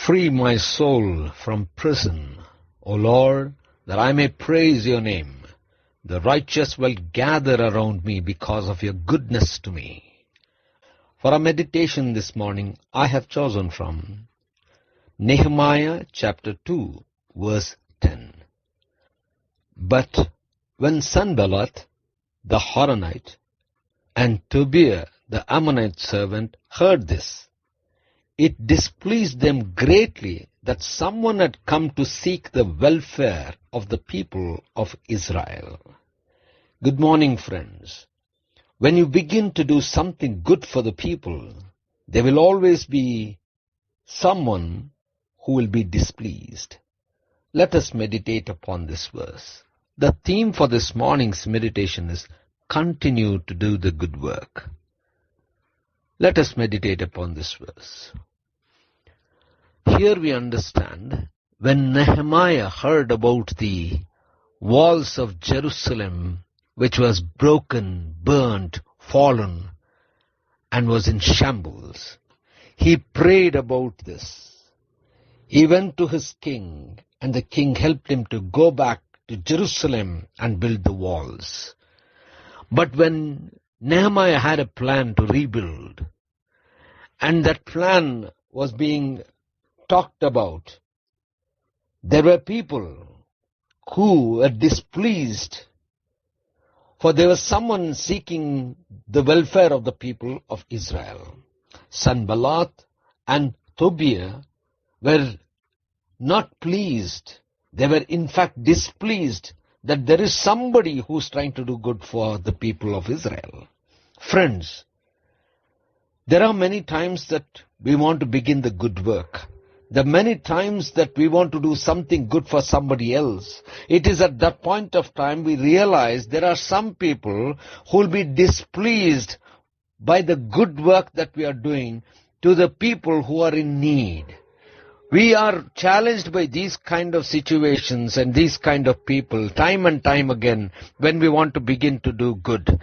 Free my soul from prison, O Lord, that I may praise your name. The righteous will gather around me because of your goodness to me. For our meditation this morning, I have chosen from Nehemiah chapter 2, verse 10. But when Sanballat the Horonite and Tobiah the Ammonite servant heard this, it displeased them greatly that someone had come to seek the welfare of the people of Israel. Good morning, friends. When you begin to do something good for the people, there will always be someone who will be displeased. Let us meditate upon this verse. The theme for this morning's meditation is continue to do the good work. Let us meditate upon this verse. Here we understand when Nehemiah heard about the walls of Jerusalem which was broken, burnt, fallen, and was in shambles, he prayed about this. He went to his king, and the king helped him to go back to Jerusalem and build the walls. But when Nehemiah had a plan to rebuild, and that plan was being talked about, there were people who were displeased, for there was someone seeking the welfare of the people of Israel. Sanballat and Tobiah were not pleased. They were in fact displeased that there is somebody who's trying to do good for the people of Israel. Friends, there are many times that we want to begin the good work. The many times that we want to do something good for somebody else, it is at that point of time we realize there are some people who will be displeased by the good work that we are doing to the people who are in need. We are challenged by these kind of situations and these kind of people time and time again when we want to begin to do good.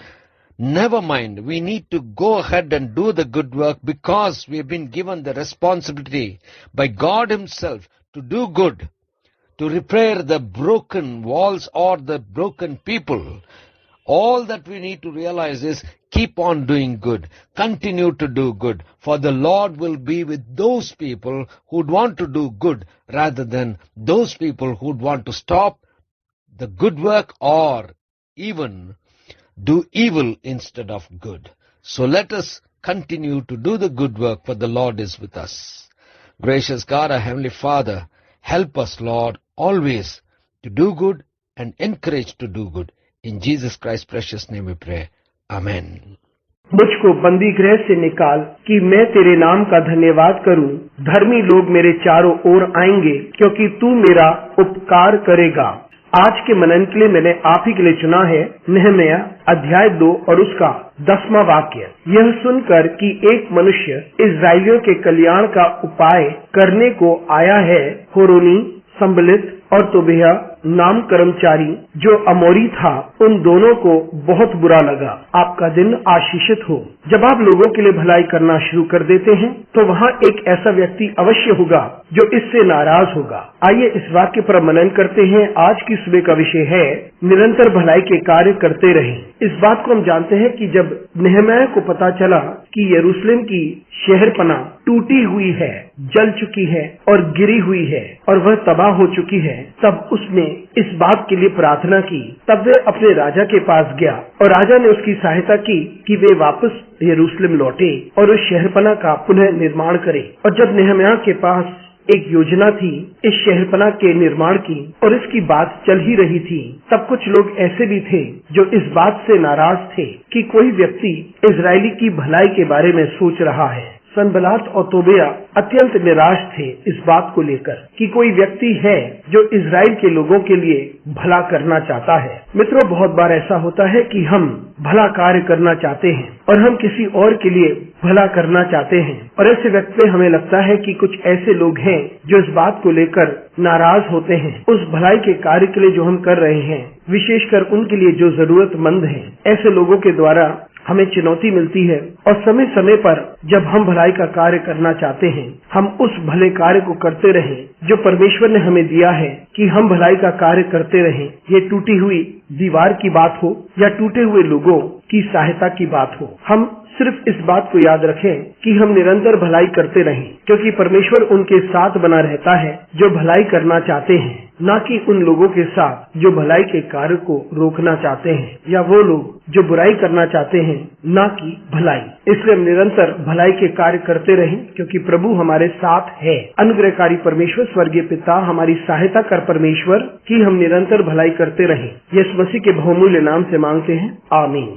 Never mind, we need to go ahead and do the good work because we have been given the responsibility by God Himself to do good, to repair the broken walls or the broken people. All that we need to realize is keep on doing good, continue to do good, for the Lord will be with those people who would want to do good rather than those people who would want to stop the good work or even do evil instead of good. So let us continue to do the good work, for the Lord is with us. Gracious God, our Heavenly Father, help us, Lord, always to do good and encourage to do good. In Jesus Christ's precious name we pray. Amen. मुझको बंदी गृह से निकाल कि मैं तेरे नाम का धन्यवाद करूं। धर्मी लोग मेरे चारों ओर आएंगे क्योंकि तू मेरा उपकार करेगा। आज के मनन के लिए मैंने आप ही के लिए चुना है नहम्याह अध्याय 2 और उसका 10वां वाक्य। यह सुनकर कि एक मनुष्य इस्राएलियों के कल्याण का उपाय करने को आया है, होरोनी, संबलित और तोबिया नाम कर्मचारी जो अमोरी था, उन दोनों को बहुत बुरा लगा। आपका दिन आशीषित हो। जब आप लोगों के लिए भलाई करना शुरू कर देते हैं तो वहाँ एक ऐसा व्यक्ति अवश्य होगा जो इससे नाराज होगा। आइए इस वाक्य पर मनन करते हैं। आज की सुबह का विषय है निरंतर भलाई के कार्य करते रहें। इस बात को हम जानते हैं कि जब नहम्याह को पता चला कि यरूशलेम की शहरपनाह टूटी हुई है, जल चुकी है और गिरी हुई है और वह तबाह हो चुकी है, तब उसने इस बात के लिए प्रार्थना की। तब वह अपने राजा के पास गया और राजा ने उसकी सहायता की कि वे वापस यरूशलेम लौटे और उस शहरपनाह का पुनः निर्माण करे। और जब नहम्याह के पास एक योजना थी इस शहरपनाह के निर्माण की और इसकी बात चल ही रही थी, तब कुछ लोग ऐसे भी थे जो इस बात से नाराज थे कि कोई व्यक्ति इजरायली की भलाई के बारे में सोच रहा है। सनबलात और तोबिया अत्यंत निराश थे इस बात को लेकर कि कोई व्यक्ति है जो इजराइल के लोगों के लिए भला करना चाहता है। मित्रों, बहुत बार ऐसा होता है कि हम भला कार्य करना चाहते हैं और हम किसी और के लिए भला करना चाहते हैं, और ऐसे व्यक्ति में हमें लगता है कि कुछ ऐसे लोग हैं जो इस बात को लेकर नाराज होते हैं उस भलाई के कार्य के लिए जो हम कर रहे हैं, विशेषकर उनके लिए जो जरूरतमंद हैं। ऐसे लोगों के द्वारा हमें चुनौती मिलती है और समय समय पर जब हम भलाई का कार्य करना चाहते हैं, हम उस भले कार्य को करते रहें जो परमेश्वर ने हमें दिया है कि हम भलाई का कार्य करते रहें। ये टूटी हुई दीवार की बात हो या टूटे हुए लोगों की सहायता की बात हो, हम सिर्फ इस बात को याद रखें कि हम निरंतर भलाई करते रहें, क्योंकि परमेश्वर उनके साथ बना रहता है जो भलाई करना चाहते हैं, न कि उन लोगों के साथ जो भलाई के कार्य को रोकना चाहते हैं या वो लोग जो बुराई करना चाहते हैं, न कि भलाई। इसलिए हम निरंतर भलाई के कार्य करते रहें, क्योंकि प्रभु हमारे साथ है। अनुग्रहकारी परमेश्वर स्वर्गीय पिता, हमारी सहायता कर परमेश्वर कि हम निरंतर भलाई करते रहें। यीशु मसीह के बहुमूल्य नाम से मांगते हैं, आमीन।